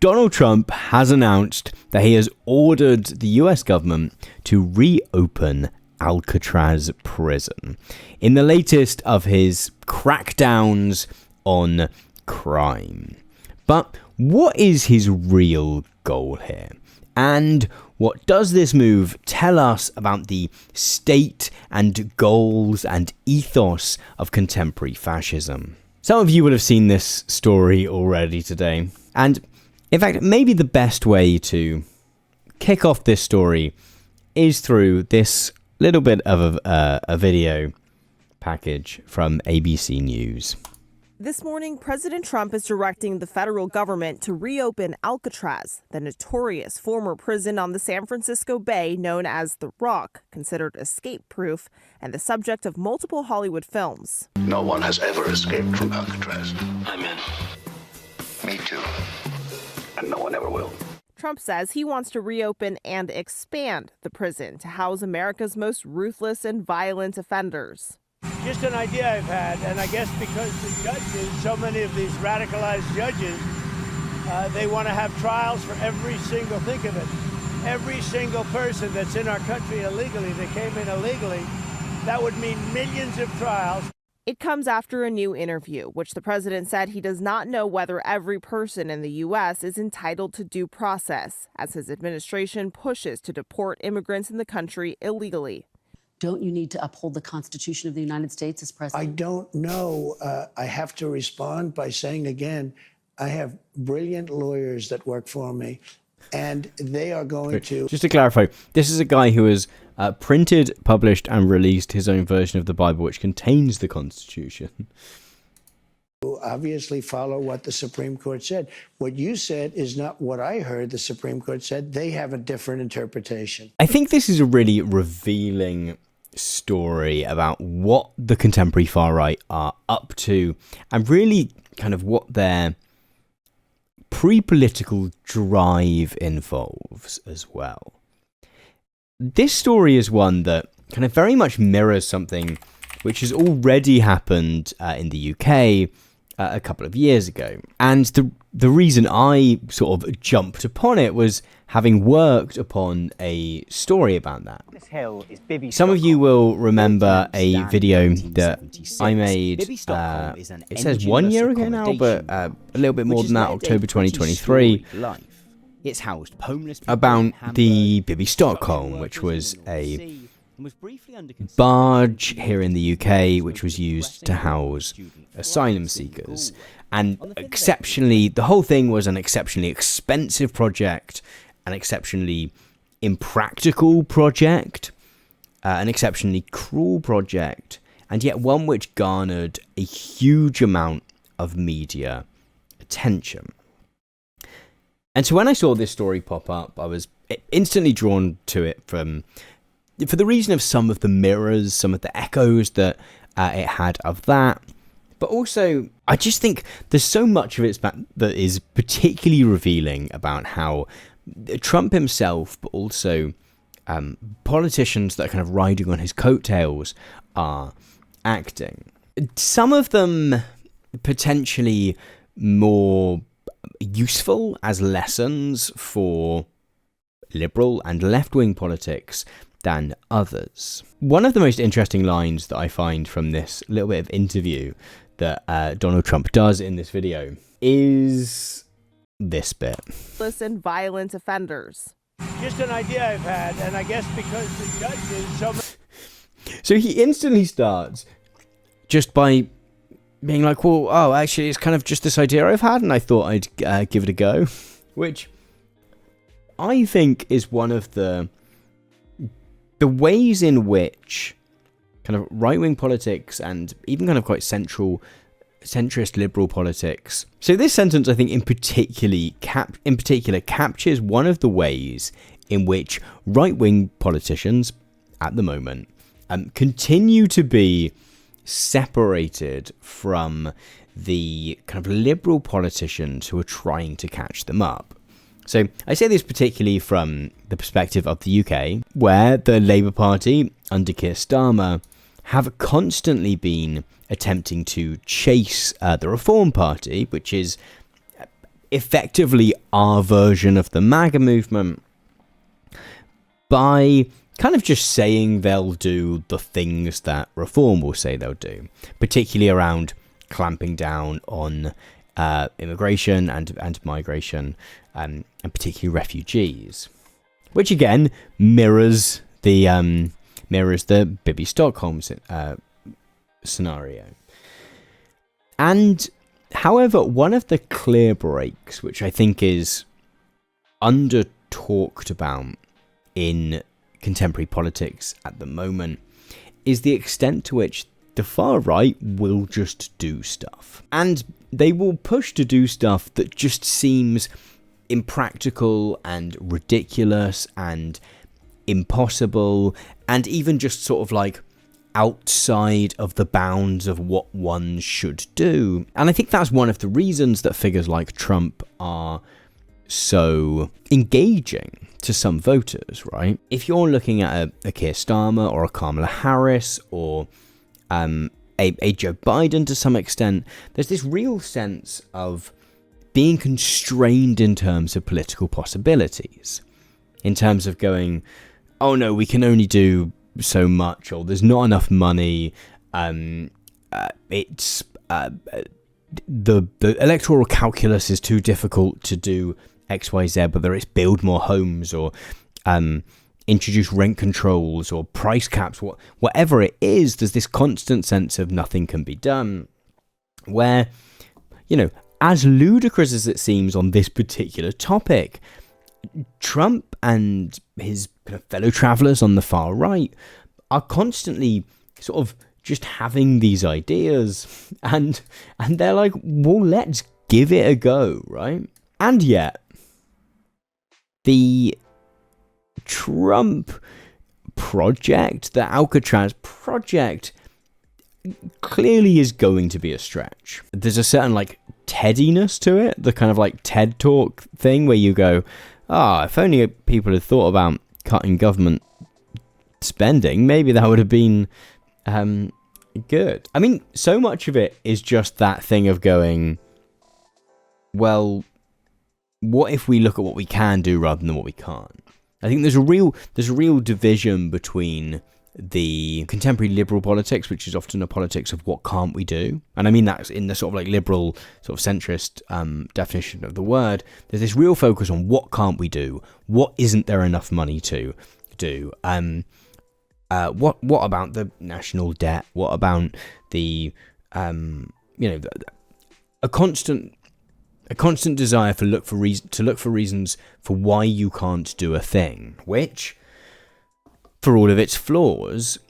Donald Trump has announced that he has ordered the US government to reopen Alcatraz prison in the latest of his crackdowns on crime. But what is his real goal here? And what does this move tell us about the state and goals and ethos of contemporary fascism? Some of you will have seen this story already today, and in fact, maybe the best way to kick off this story is through this little bit of a video package from ABC News. This morning, President Trump is directing the federal government to reopen Alcatraz, the notorious former prison on the San Francisco Bay known as The Rock, considered escape-proof and the subject of multiple Hollywood films. No one has ever escaped from Alcatraz. I'm in. Me too. And no one ever will. Trump says he wants to reopen and expand the prison to house America's most ruthless and violent offenders. Just an idea I've had, and I guess because the judges, so many of these radicalized judges, they want to have trials for every single, think of it, every single person that's in our country illegally, that came in illegally, that would mean millions of trials. It comes after a new interview, which the president said he does not know whether every person in the U.S. is entitled to due process, as his administration pushes to deport immigrants in the country illegally. Don't you need to uphold the Constitution of the United States as president? I don't know. I have to respond by saying again, I have brilliant lawyers that work for me, and they are going to... Just to clarify, this is a guy who has printed, published, and released his own version of the Bible, which contains the Constitution. Obviously follow what the Supreme Court said. What you said is not what I heard the Supreme Court said. They have a different interpretation. I think this is a really revealing story about what the contemporary far right are up to, and really kind of what their pre-political drive involves as well. This story is one that kind of very much mirrors something which has already happened in the UK a couple of years ago. And the reason I sort of jumped upon it was having worked upon a story about that. Some of you will remember a video that I made, it says 1 year ago now, but a little bit more than that, October 2023. It's housed homeless about the Bibby Stockholm, which was a barge here in the UK, which was used to house asylum seekers. And exceptionally, the whole thing was an exceptionally expensive project, an exceptionally impractical project, an exceptionally cruel project, and yet one which garnered a huge amount of media attention. And so when I saw this story pop up, I was instantly drawn to it for the reason of some of the mirrors, some of the echoes that it had of that. But also, I just think there's so much of it that is particularly revealing about how Trump himself, but also politicians that are kind of riding on his coattails, are acting. Some of them potentially more useful as lessons for liberal and left-wing politics than others. One of the most interesting lines that I find from this little bit of interview that Donald Trump does in this video is this bit. And violent offenders. Just an idea I've had, and I guess because the judges... So he instantly starts just by being like, well, oh, actually, it's kind of just this idea I've had, and I thought I'd give it a go. Which I think is one of the ways in which kind of right-wing politics and even kind of quite centrist liberal politics. So this sentence, I think, in particular captures one of the ways in which right-wing politicians at the moment continue to be separated from the kind of liberal politicians who are trying to catch them up. So I say this particularly from the perspective of the UK, where the Labour Party under Keir Starmer have constantly been attempting to chase the Reform Party, which is effectively our version of the MAGA movement by kind of just saying they'll do the things that Reform will say they'll do, particularly around clamping down on immigration and migration, and particularly refugees, which again mirrors the Bibi Stockholm scenario. And however, one of the clear breaks, which I think is under talked about in contemporary politics at the moment, is the extent to which the far right will just do stuff. And they will push to do stuff that just seems impractical and ridiculous and impossible, and even just sort of like outside of the bounds of what one should do. And I think that's one of the reasons that figures like Trump are so engaging to some voters, right? If you're looking at a Keir Starmer or a Kamala Harris or a Joe Biden to some extent, there's this real sense of being constrained in terms of political possibilities, in terms of going, oh no, we can only do so much, or there's not enough money, it's the electoral calculus is too difficult to do XYZ, whether it's build more homes or introduce rent controls or price caps, whatever it is. There's this constant sense of nothing can be done, where, you know, as ludicrous as it seems on this particular topic, Trump and his kind of fellow travelers on the far right are constantly sort of just having these ideas, and they're like, well, let's give it a go, right? And yet, the Trump project, the Alcatraz project, clearly is going to be a stretch. There's a certain like TEDiness to it, the kind of like TED Talk thing where you go, if only people had thought about cutting government spending, maybe that would have been good. I mean, so much of it is just that thing of going, well, what if we look at what we can do rather than what we can't? I think there's a real division between the contemporary liberal politics, which is often a politics of what can't we do, and I mean that's in the sort of like liberal sort of centrist definition of the word. There's this real focus on what can't we do, what isn't there enough money to do, what about the national debt, what about the a constant desire to look for reasons for why you can't do a thing, which, for all of its flaws,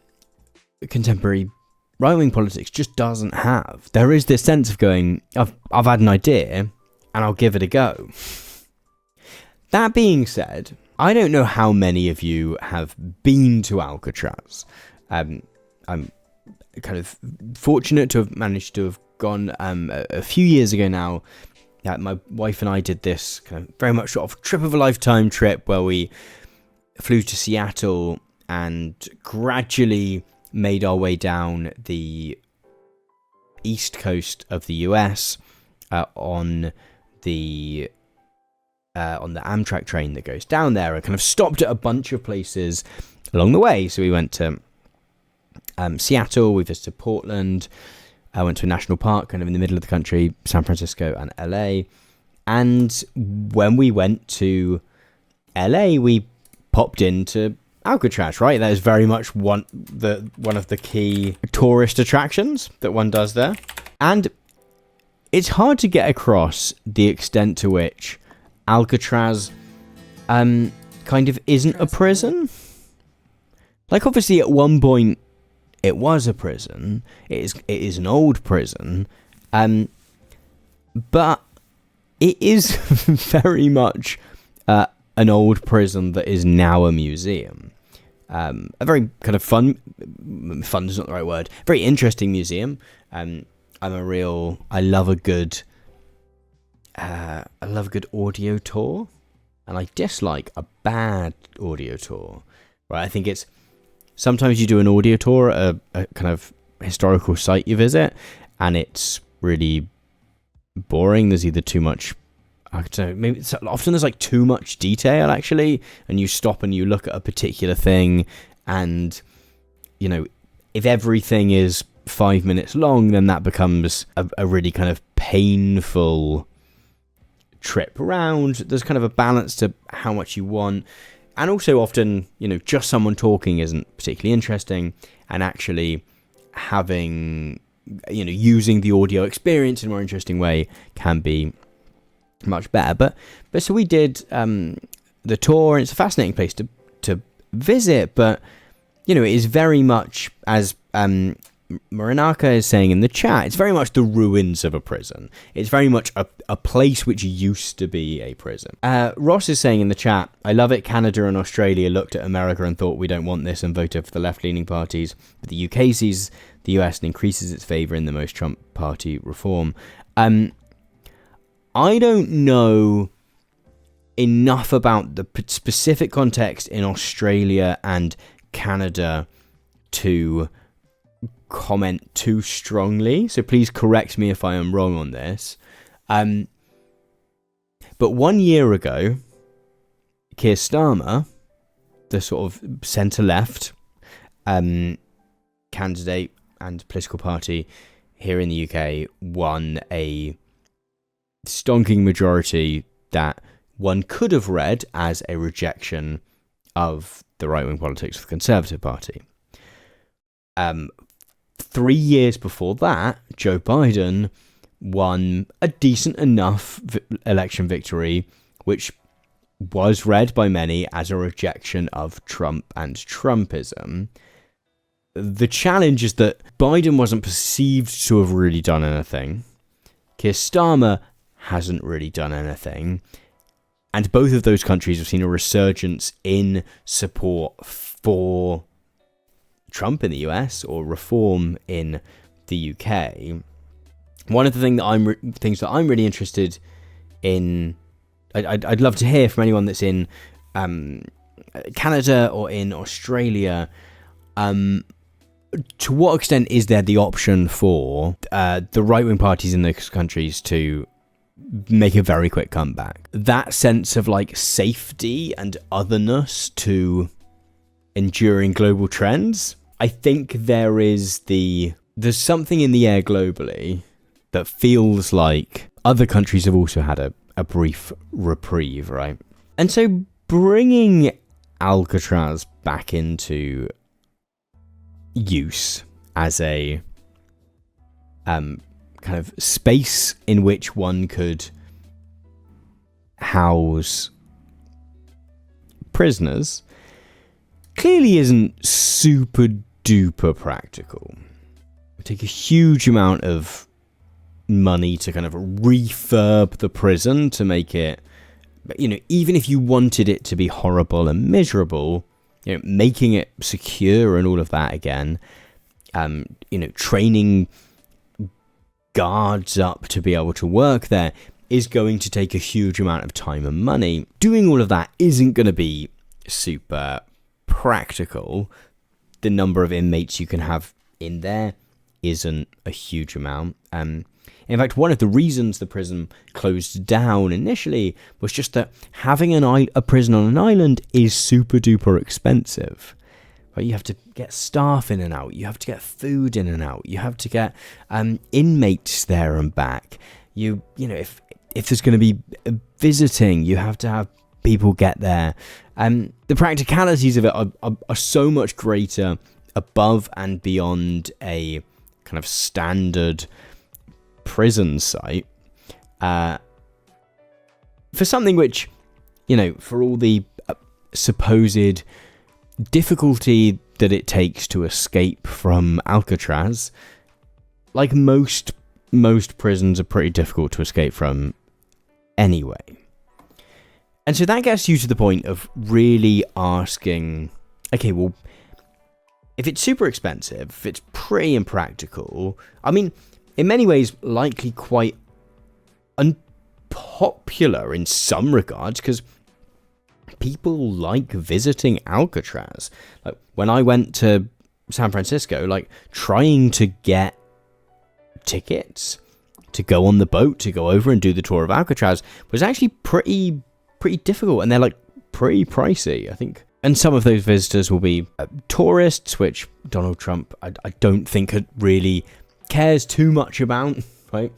contemporary right-wing politics just doesn't have. There is this sense of going, I've had an idea and I'll give it a go. That being said, I don't know how many of you have been to Alcatraz. I'm kind of fortunate to have managed to have gone a few years ago now. My wife and I did this kind of very much sort of trip of a lifetime trip where we flew to Seattle and gradually made our way down the east coast of the US on the Amtrak train that goes down there, and kind of stopped at a bunch of places along the way. So we went to Seattle, we visited Portland, I went to a national park kind of in the middle of the country, San Francisco and LA. And when we went to LA, we popped into Alcatraz, right? That is very much one of the key tourist attractions that one does there. And it's hard to get across the extent to which Alcatraz kind of isn't a prison. Like, obviously at one point it was a prison. It is an old prison, but it is very much an old prison that is now a museum. A very kind of fun is not the right word, very interesting museum. I love a good audio tour, and I dislike a bad audio tour, right? I think it's sometimes you do an audio tour at a kind of historical site you visit, and it's really boring. There's either too much I don't know, maybe often there's like too much detail actually, and you stop and you look at a particular thing, and you know, if everything is 5 minutes long, then that becomes a really kind of painful trip around. There's kind of a balance to how much you want, and also often, you know, just someone talking isn't particularly interesting, and actually having, you know, using the audio experience in a more interesting way can be much better. But so we did the tour, and it's a fascinating place to visit, but you know, it is very much, as Marinaka is saying in the chat, it's very much the ruins of a prison. It's very much a place which used to be a prison. Ross is saying in the chat, I love it, Canada and Australia looked at America and thought we don't want this and voted for the left-leaning parties, but the UK sees the US and increases its favour in the most Trump party reform. I don't know enough about the specific context in Australia and Canada to comment too strongly, so please correct me if I am wrong on this. But 1 year ago, Keir Starmer, the sort of centre-left candidate and political party here in the UK, won a stonking majority that one could have read as a rejection of the right-wing politics of the Conservative Party. 3 years before that, Joe Biden won a decent enough election victory, which was read by many as a rejection of Trump and Trumpism. The challenge is that Biden wasn't perceived to have really done anything. Keir Starmer hasn't really done anything. And both of those countries have seen a resurgence in support for Trump in the US or reform in the UK. One of the things that I'm really interested in, I'd love to hear from anyone that's in Canada or in Australia. To what extent is there the option for the right-wing parties in those countries to make a very quick comeback? That sense of like safety and otherness to enduring global trends. I think there's something in the air globally that feels like other countries have also had a brief reprieve, right? And so bringing Alcatraz back into use as a kind of space in which one could house prisoners clearly isn't super duper practical. It would take a huge amount of money to kind of refurb the prison to make it, you know, even if you wanted it to be horrible and miserable, you know, making it secure and all of that again, you know, training guards up to be able to work there is going to take a huge amount of time and money. Doing all of that isn't going to be super practical. The number of inmates you can have in there isn't a huge amount. In fact, one of the reasons the prison closed down initially was just that having a prison on an island is super duper expensive. Right? You have to get staff in and out. You have to get food in and out. You have to get inmates there and back. You know, if there's going to be visiting, you have to have people get there. The practicalities of it are so much greater above and beyond a kind of standard prison site, for something which, you know, for all the supposed difficulty that it takes to escape from Alcatraz, like most prisons are pretty difficult to escape from anyway. And so that gets you to the point of really asking, okay, well, if it's super expensive, if it's pretty impractical, I mean, in many ways, likely quite unpopular in some regards, because people like visiting Alcatraz. Like, when I went to San Francisco, like, trying to get tickets to go on the boat, to go over and do the tour of Alcatraz, was actually pretty difficult, and they're like pretty pricey, I think. And some of those visitors will be tourists, which Donald Trump, I don't think really cares too much about, right?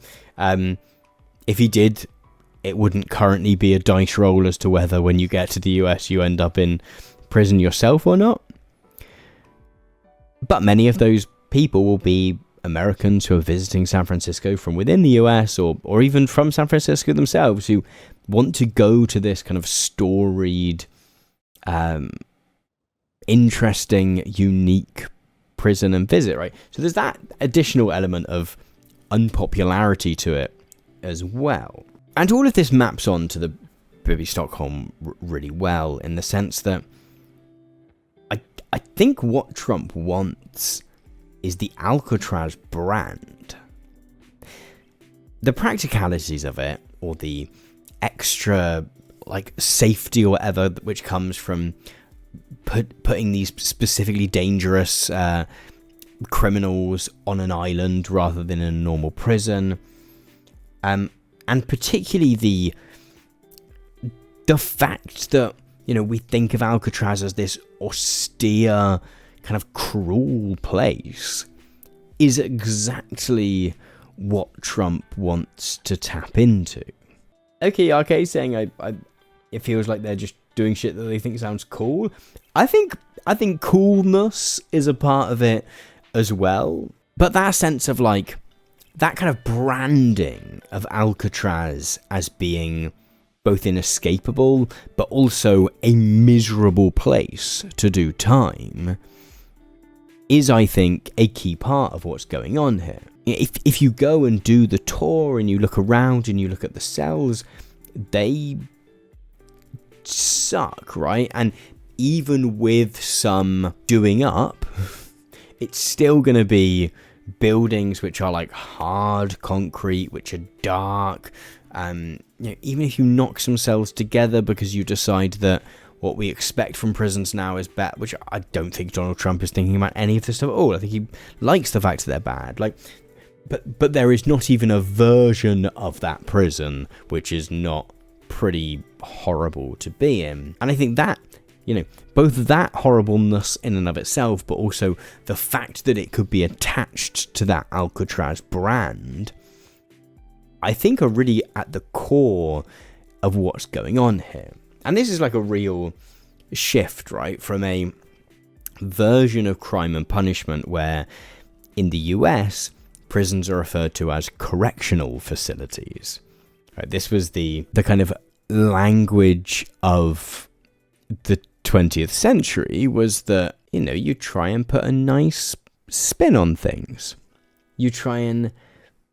If he did, it wouldn't currently be a dice roll as to whether when you get to the US you end up in prison yourself or not. But many of those people will be Americans who are visiting San Francisco from within the US, or even from San Francisco themselves, who want to go to this kind of storied, interesting, unique prison and visit, right? So there's that additional element of unpopularity to it as well. And all of this maps on to the Bibi Stockholm really well, in the sense that I think what Trump wants is the Alcatraz brand. The practicalities of it, or the extra like safety or whatever, which comes from putting these specifically dangerous criminals on an island rather than in a normal prison, and particularly the fact that, you know, we think of Alcatraz as this austere, kind of cruel place, is exactly what Trump wants to tap into. Okay, RK saying it feels like they're just doing shit that they think sounds cool. I think coolness is a part of it as well. But that sense of like, that kind of branding of Alcatraz as being both inescapable, but also a miserable place to do time, is, I think, a key part of what's going on here. If you go and do the tour and you look around and you look at the cells, they suck, right? And even with some doing up, it's still going to be buildings which are like hard concrete, which are dark. You know, even if you knock some cells together because you decide that what we expect from prisons now is bad, which I don't think Donald Trump is thinking about any of this stuff at all. I think he likes the fact that they're bad. Like, but there is not even a version of that prison which is not pretty horrible to be in. And I think that, you know, both that horribleness in and of itself, but also the fact that it could be attached to that Alcatraz brand, I think are really at the core of what's going on here. And this is like a real shift, right, from a version of crime and punishment where in the US, prisons are referred to as correctional facilities. Right, this was the kind of language of the 20th century, was that, you know, you try and put a nice spin on things. You try and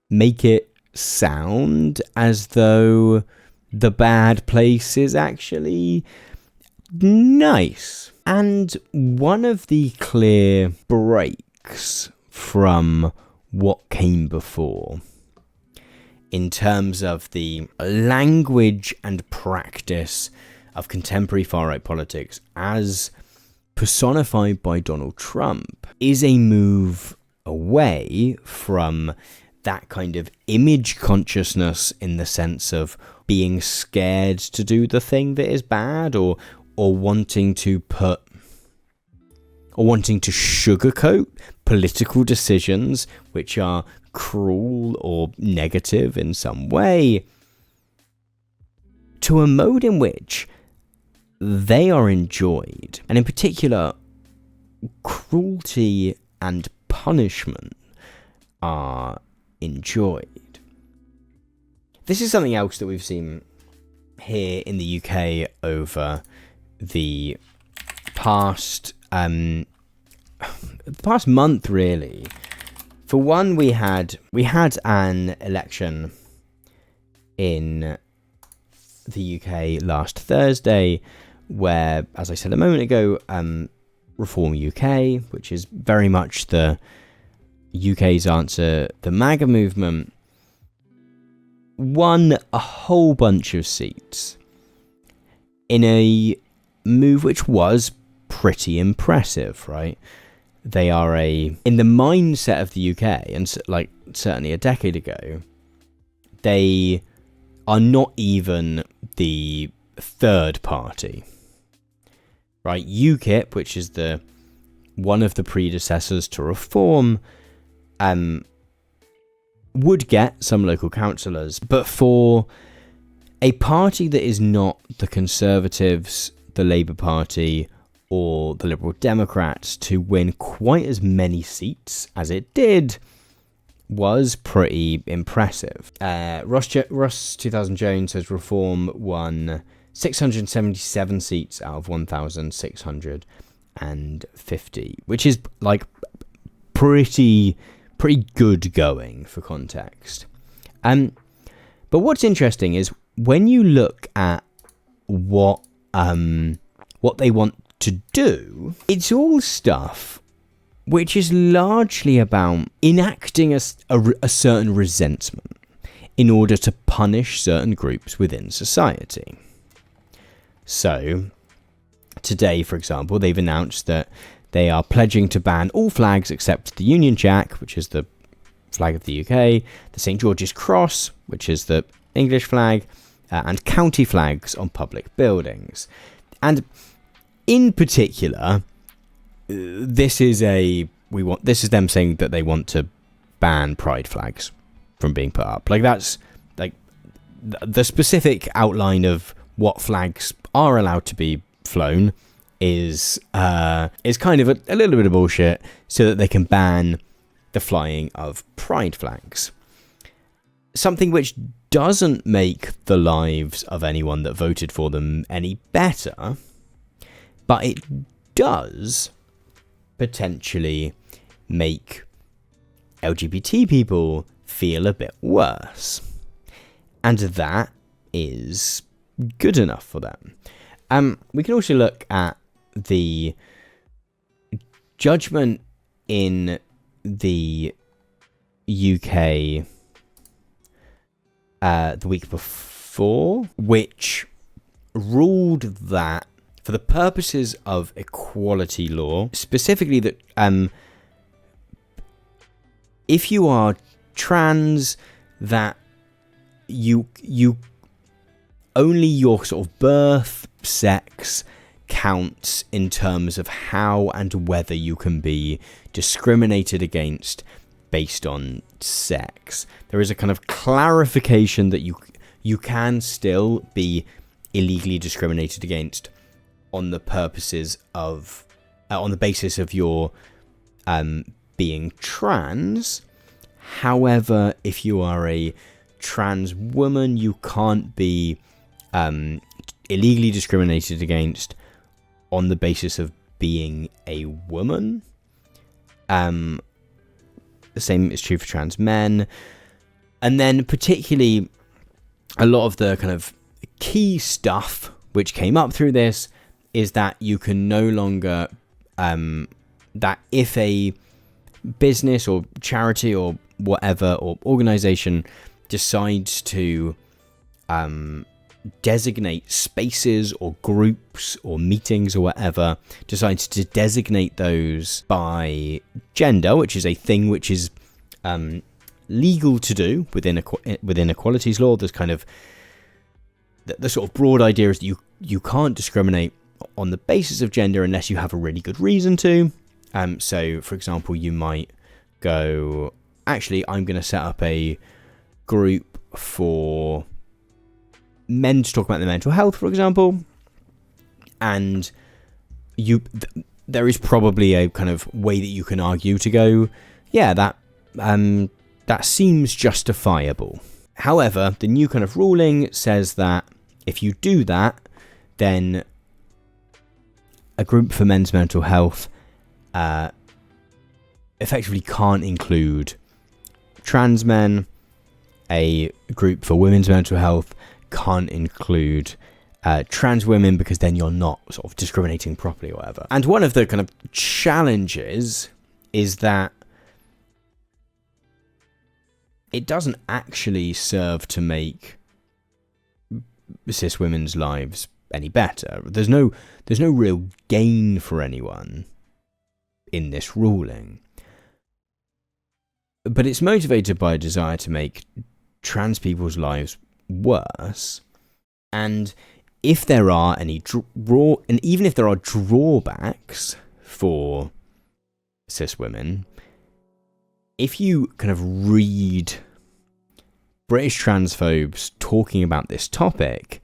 make it sound as though the bad place is actually nice. And one of the clear breaks from what came before in terms of the language and practice of contemporary far-right politics as personified by Donald Trump is a move away from that kind of image consciousness, in the sense of being scared to do the thing that is bad, or wanting to sugarcoat political decisions which are cruel or negative in some way, to a mode in which they are enjoyed. And in particular, cruelty and punishment are enjoyed. This is something else that we've seen here in the UK over the past month, really. For one, we had an election in the UK last Thursday where, as I said a moment ago, Reform UK, which is very much the UK's answer, the MAGA movement, won a whole bunch of seats in a move which was pretty impressive, right? They are in the mindset of the UK, and like certainly a decade ago, they are not even the third party, right? UKIP, which is one of the predecessors to Reform, would get some local councillors, but for a party that is not the Conservatives, the Labour Party, or the Liberal Democrats to win quite as many seats as it did was pretty impressive. Ross 2000 Jones says Reform won 677 seats out of 1,650, which is like pretty good going for context. But what's interesting is when you look at what they want to do, it's all stuff which is largely about enacting a certain resentment in order to punish certain groups within society. So, today, for example, they've announced that they are pledging to ban all flags except the Union Jack, which is the flag of the UK, the St. George's Cross, which is the English flag, and county flags on public buildings. And in particular, this is them saying that they want to ban pride flags from being put up. Like, that's like the specific outline of what flags are allowed to be flown is kind of a little bit of bullshit, so that they can ban the flying of pride flags. Something which doesn't make the lives of anyone that voted for them any better, but it does potentially make LGBT people feel a bit worse. And that is good enough for them. We can also look at the judgment in the UK the week before, which ruled that for the purposes of equality law, specifically that if you are trans, that you only your sort of birth sex counts in terms of how and whether you can be discriminated against based on sex. There is a kind of clarification that you can still be illegally discriminated against on the purposes of on the basis of your being trans. However, if you are a trans woman, you can't be illegally discriminated against on the basis of being a woman. The same is true for trans men. And then particularly a lot of the kind of key stuff which came up through this is that you can no longer, that if a business or charity or whatever or organization decides to designate spaces or groups or meetings or whatever, decides to designate those by gender, which is a thing which is legal to do within equalities law. There's kind of the sort of broad idea is that you can't discriminate on the basis of gender unless you have a really good reason to. So, for example, you might go, actually, I'm going to set up a group for men to talk about their mental health, for example, and there is probably a kind of way that you can argue to go, yeah, that seems justifiable. However, the new kind of ruling says that if you do that, then a group for men's mental health effectively can't include trans men. A group for women's mental health can't include trans women, because then you're not sort of discriminating properly or whatever. And one of the kind of challenges is that it doesn't actually serve to make cis women's lives any better. There's no real gain for anyone in this ruling. But it's motivated by a desire to make trans people's lives worse. And if there are any and even if there are drawbacks for cis women, if you kind of read British transphobes talking about this topic,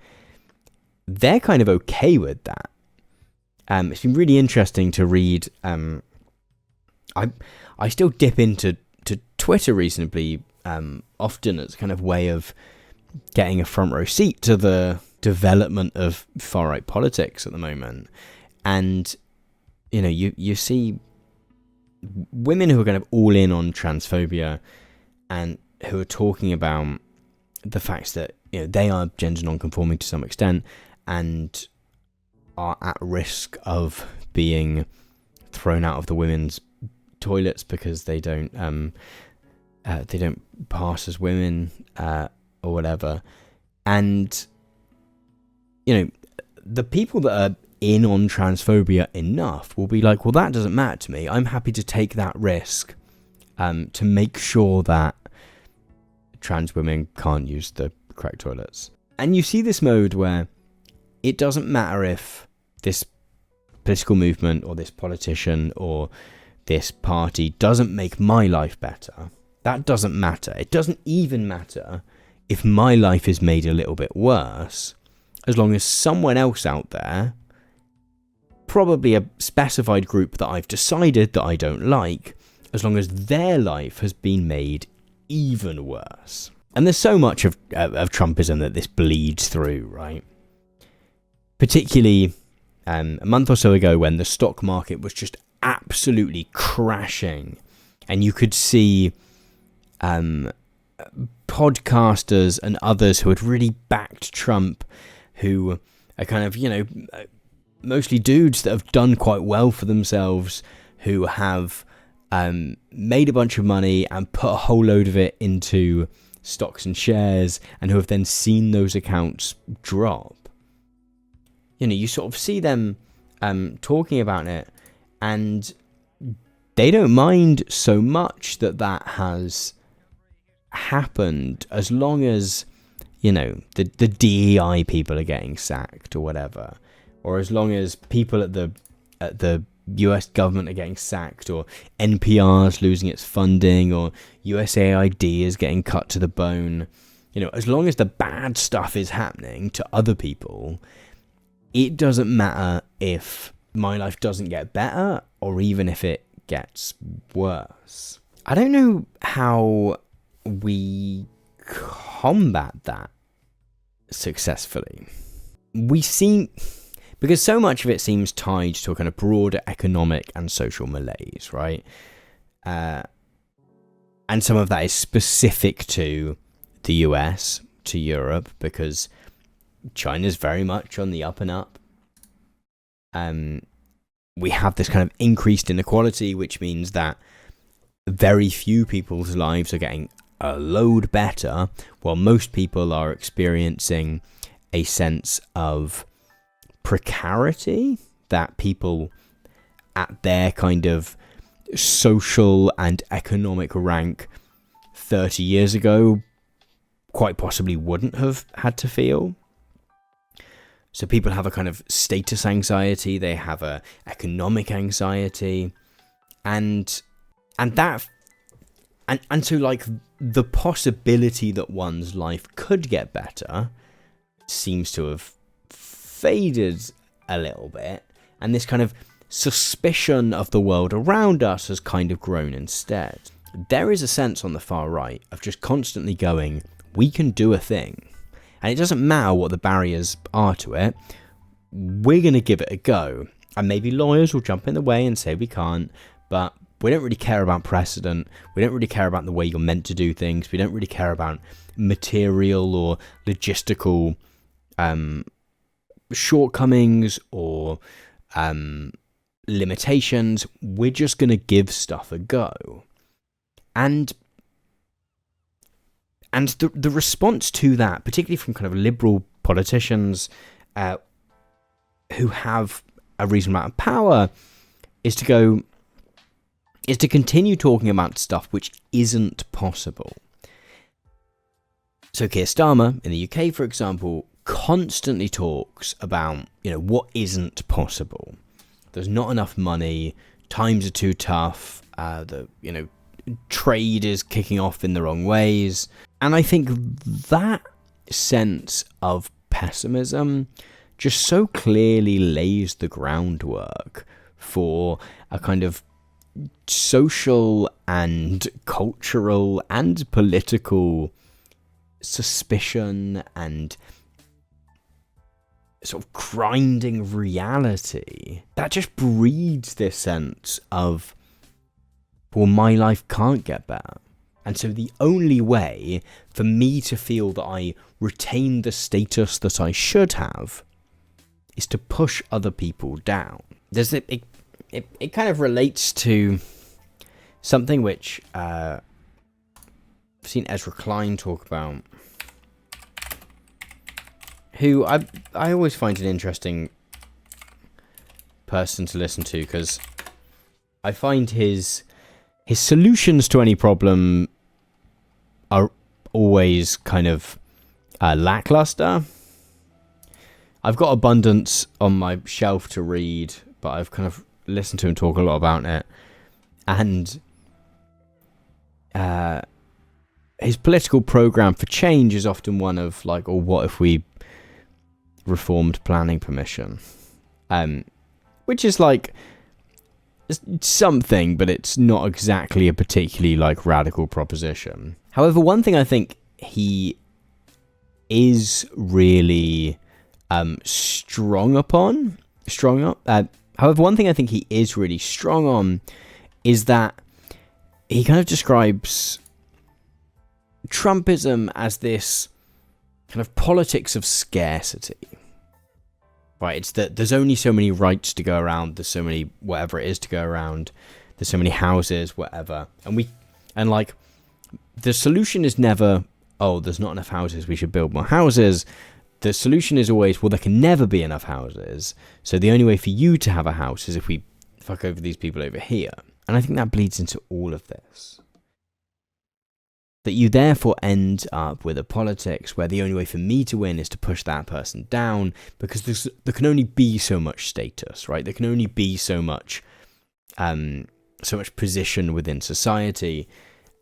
they're kind of okay with that. It's been really interesting to read. I still dip into Twitter reasonably often as kind of way of getting a front row seat to the development of far right politics at the moment. And you see women who are kind of all in on transphobia and who are talking about the fact that they are gender non-conforming to some extent and are at risk of being thrown out of the women's toilets because they don't pass as women or whatever. And the people that are in on transphobia enough will be like, well, that doesn't matter to me. I'm happy to take that risk to make sure that trans women can't use the correct toilets. And you see this mode where it doesn't matter if this political movement or this politician or this party doesn't make my life better. That doesn't matter. It doesn't even matter if my life is made a little bit worse, as long as someone else out there, probably a specified group that I've decided that I don't like, as long as their life has been made even worse. And there's so much of Trumpism that this bleeds through, right? Particularly a month or so ago when the stock market was just absolutely crashing, and you could see podcasters and others who had really backed Trump, who are kind of, mostly dudes that have done quite well for themselves, who have made a bunch of money and put a whole load of it into stocks and shares, and who have then seen those accounts drop. You sort of see them talking about it, and they don't mind so much that has happened, as long as the DEI people are getting sacked or whatever, or as long as people at the US government are getting sacked, or NPR's losing its funding, or USAID is getting cut to the bone. As long as the bad stuff is happening to other people, it doesn't matter if my life doesn't get better or even if it gets worse. I don't know how we combat that successfully. Because so much of it seems tied to a kind of broader economic and social malaise, right? And some of that is specific to the US, to Europe, because China's very much on the up and up. We have this kind of increased inequality, which means that very few people's lives are getting a load better, while most people are experiencing a sense of precarity that people at their kind of social and economic rank 30 years ago quite possibly wouldn't have had to feel. So people have a kind of status anxiety, they have a economic anxiety, and so like the possibility that one's life could get better seems to have faded a little bit, and this kind of suspicion of the world around us has kind of grown instead. There is a sense on the far right of just constantly going, we can do a thing. And it doesn't matter what the barriers are to it, we're going to give it a go. And maybe lawyers will jump in the way and say we can't, but we don't really care about precedent. We don't really care about the way you're meant to do things. We don't really care about material or logistical shortcomings or limitations. We're just going to give stuff a go. And the response to that, particularly from kind of liberal politicians who have a reasonable amount of power, is to continue talking about stuff which isn't possible. So Keir Starmer in the UK, for example, constantly talks about, what isn't possible. There's not enough money, times are too tough, trade is kicking off in the wrong ways. And I think that sense of pessimism just so clearly lays the groundwork for a kind of social and cultural and political suspicion and sort of grinding reality that just breeds this sense of, well, my life can't get better. And so the only way for me to feel that I retain the status that I should have is to push other people down. It kind of relates to something which I've seen Ezra Klein talk about, who I always find an interesting person to listen to, because I find his solutions to any problem are always kind of lackluster. I've got abundance on my shelf to read, but I've kind of listened to him talk a lot about it. And his political program for change is often one of like, or what if we reformed planning permission? Which is like something, but it's not exactly a particularly like radical proposition. However, one thing I think he is really strong on is that he kind of describes Trumpism as this kind of politics of scarcity. Right, it's that there's only so many rights to go around, there's so many whatever it is to go around, there's so many houses, whatever. And like the solution is never, oh, there's not enough houses, we should build more houses. The solution is always, well, there can never be enough houses, so the only way for you to have a house is if we fuck over these people over here. And I think that bleeds into all of this. That you therefore end up with a politics where the only way for me to win is to push that person down, because there can only be so much status, right? There can only be so much position within society.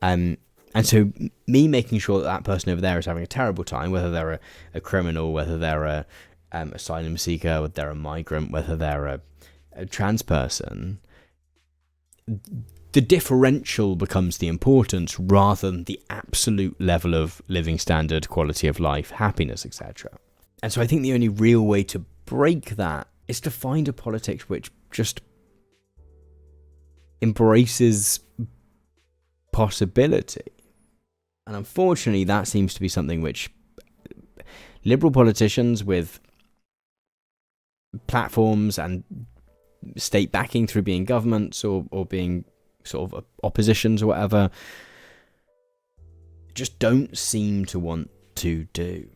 And so me making sure that person over there is having a terrible time, whether they're a criminal, whether they're a asylum seeker, whether they're a migrant, whether they're a trans person, the differential becomes the importance rather than the absolute level of living standard, quality of life, happiness, etc. And so I think the only real way to break that is to find a politics which just embraces possibility. And unfortunately, that seems to be something which liberal politicians with platforms and state backing through being governments or being sort of oppositions or whatever just don't seem to want to do.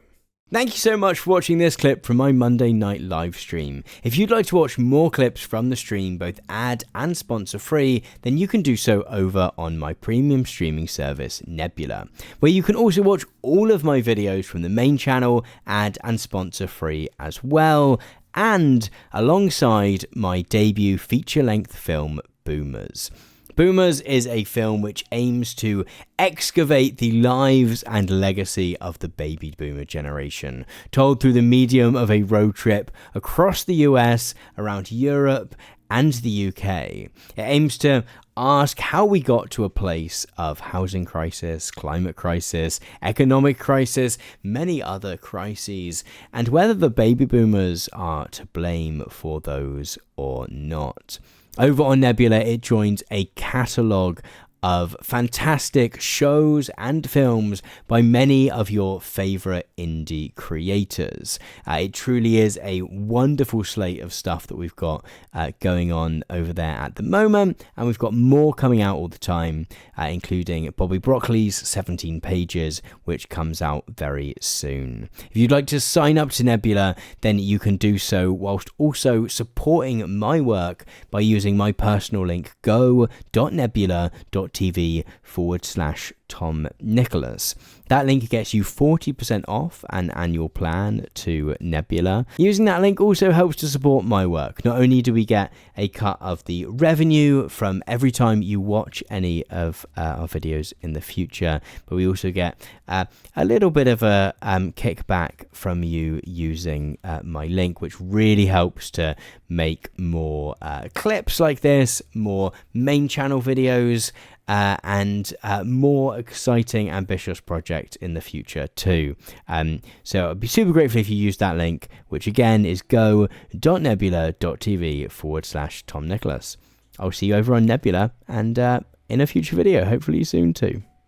Thank you so much for watching this clip from my Monday night live stream. If you'd like to watch more clips from the stream, both ad and sponsor free, then you can do so over on my premium streaming service Nebula, where you can also watch all of my videos from the main channel, ad and sponsor free as well, and alongside my debut feature-length film Boomers. Boomers is a film which aims to excavate the lives and legacy of the baby boomer generation, told through the medium of a road trip across the US, around Europe, and the UK. It aims to ask how we got to a place of housing crisis, climate crisis, economic crisis, many other crises, and whether the baby boomers are to blame for those or not. Over on Nebula, it joins a catalogue of fantastic shows and films by many of your favourite indie creators. It truly is a wonderful slate of stuff that we've got going on over there at the moment, and we've got more coming out all the time, including Bobby Broccoli's 17 Pages, which comes out very soon. If you'd like to sign up to Nebula, then you can do so whilst also supporting my work by using my personal link go.nebula.tv/Tom Nicholas. That link gets you 40% off an annual plan to Nebula. Using that link also helps to support my work. Not only do we get a cut of the revenue from every time you watch any of our videos in the future, but we also get a little bit of a kickback from you using my link, which really helps to make more clips like this, more main channel videos, and more exciting, ambitious project in the future too. So I'd be super grateful if you use that link, which again is go.nebula.tv/Tom Nicholas. I'll see you over on Nebula and in a future video, hopefully soon too.